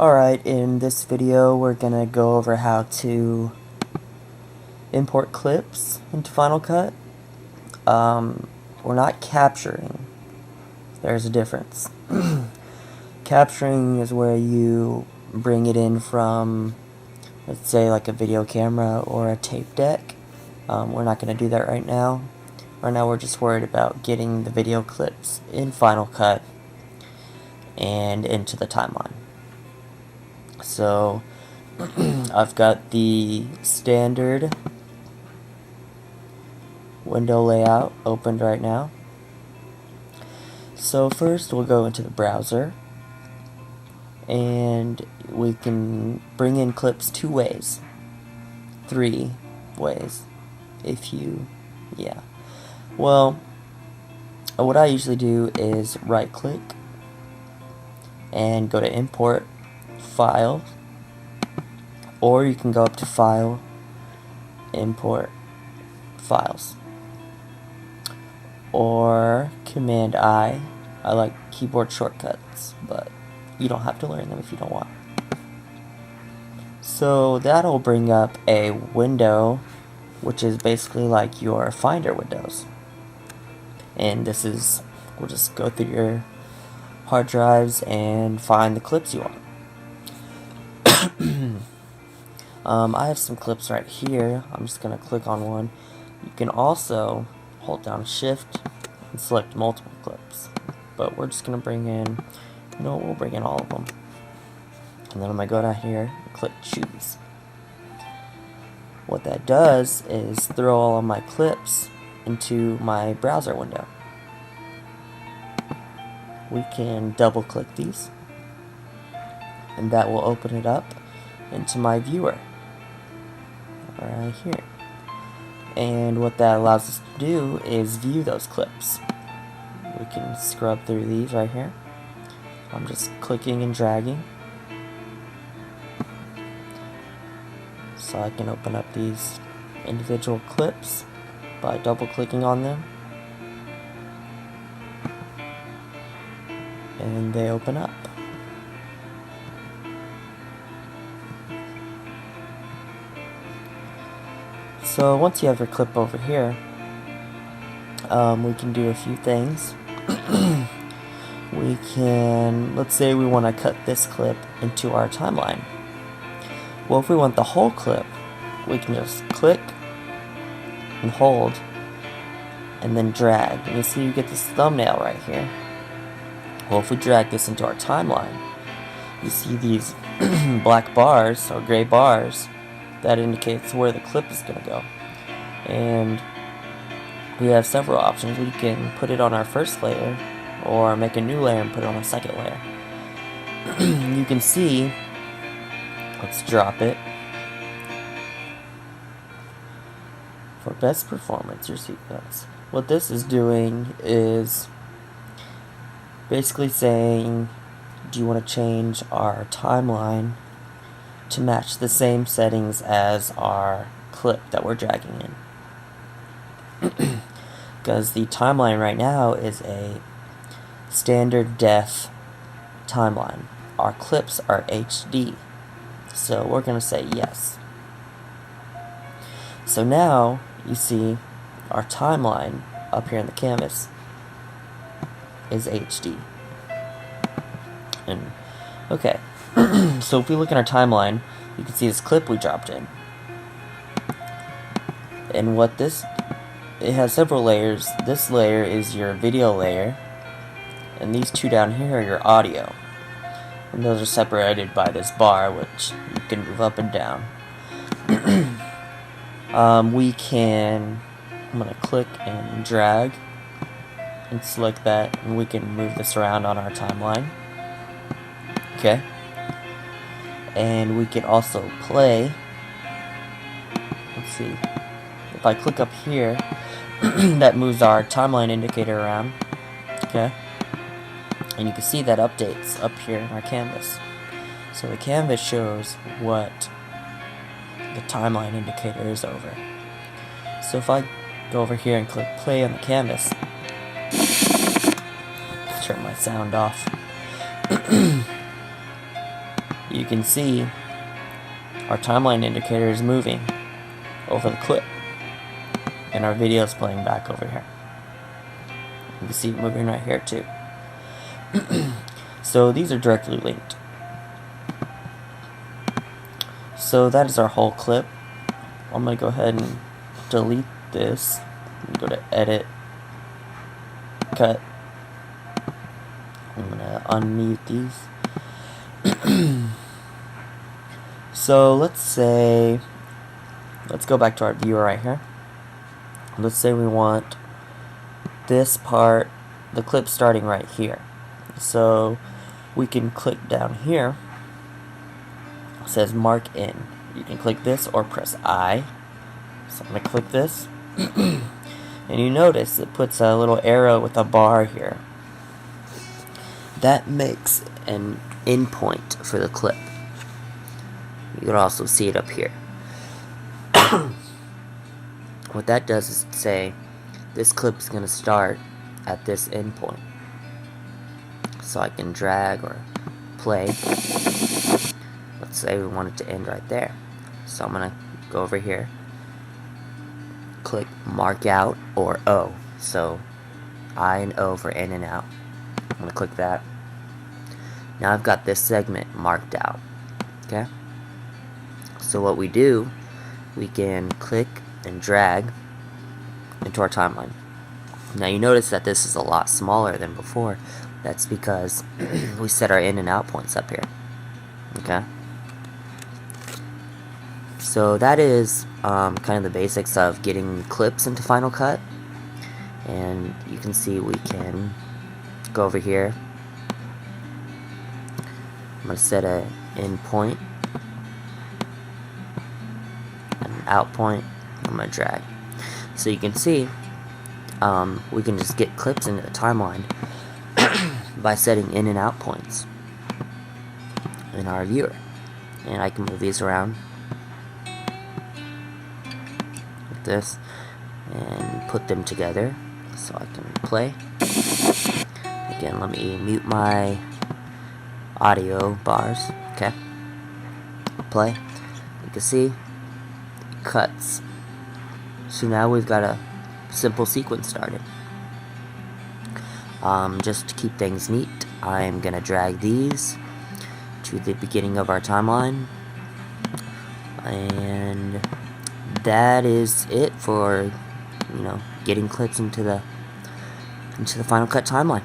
Alright, in this video we're gonna go over how to import clips into Final Cut. We're not capturing. There's a difference. Capturing is where you bring it in from, let's say, like a video camera or a tape deck. We're not going to do that right now. Right now we're just worried about getting the video clips in Final Cut and into the timeline. So I've got the standard window layout opened right now. So first we'll go into the browser, and we can bring in clips 2 ways, 3 ways, if you, well, what I usually do is right click and go to import file, or you can go up to file, import files, or command I like keyboard shortcuts, but you don't have to learn them if you don't want. So that'll bring up a window which is basically like your Finder windows. And this is, we'll just go through your hard drives and find the clips you want. I have some clips right here. I'm just going to click on one. You can also hold down Shift and select multiple clips. But we're just going to bring in, we'll bring in all of them. And then I'm going to go down here and click Choose. What that does is throw all of my clips into my browser window. We can double click these, and that will open it up into my viewer right here. And what that allows us to do is view those clips. We can scrub through these right here. I'm just clicking and dragging, so I can open up these individual clips by double clicking on them, and they open up. So once you have your clip over here, we can do a few things. We can, let's say we want to cut this clip into our timeline. Well, if we want the whole clip, we can just click and hold and then drag. And you see you get this thumbnail right here. Well, if we drag this into our timeline, you see these black bars or gray bars that indicates where the clip is going to go. And we have several options. We can put it on our first layer, or make a new layer and put it on a second layer. You can see, let's drop it. For best performance, your sequence. What this is doing is basically saying, do you want to change our timeline to match the same settings as our clip that we're dragging in? Because the timeline right now is a standard def timeline. Our clips are HD, so we're going to say yes. So now you see our timeline up here in the canvas is HD. And okay, so if we look at our timeline, you can see this clip we dropped in. And what this, it has several layers. This layer is your video layer, and these two down here are your audio. And those are separated by this bar, which you can move up and down. We can, I'm going to click and drag and select that, and we can move this around on our timeline. Okay. And we can also play. Let's see. If I click up here, that moves our timeline indicator around. Okay. And you can see that updates up here in our canvas. So the canvas shows what the timeline indicator is over. So if I go over here and click play on the canvas, turn my sound off. you can see our timeline indicator is moving over the clip, and our video is playing back over here. You can see it moving right here too. So these are directly linked. So that is our whole clip. I'm going to go ahead and delete this. Go to edit, cut. I'm going to unmute these. So let's go back to our viewer right here. Let's say we want this part, the clip starting right here. So we can click down here. It says mark in. You can click this or press I. So I'm going to click this. And you notice it puts a little arrow with a bar here. That makes an endpoint for the clip. You can also see it up here. What that does is say this clip is going to start at this endpoint. So I can drag or play. Let's say we want it to end right there. So I'm going to go over here, click mark out or O. So I and O for in and out. I'm going to click that. Now I've got this segment marked out. Okay? So what we do, we can click and drag into our timeline. Now you notice that this is a lot smaller than before. That's because we set our in and out points up here. Okay? So that is kind of the basics of getting clips into Final Cut. And you can see we can go over here. I'm going to set a in point, an out point. I'm going to drag. So you can see we can just get clips into the timeline by setting in and out points in our viewer. And I can move these around like this and put them together so I can play. Again, let me mute my audio bars. Okay, play. You can see it cuts. So now we've got a simple sequence started. Just to keep things neat, I'm gonna drag these to the beginning of our timeline, and that is it for getting clips into the Final Cut timeline.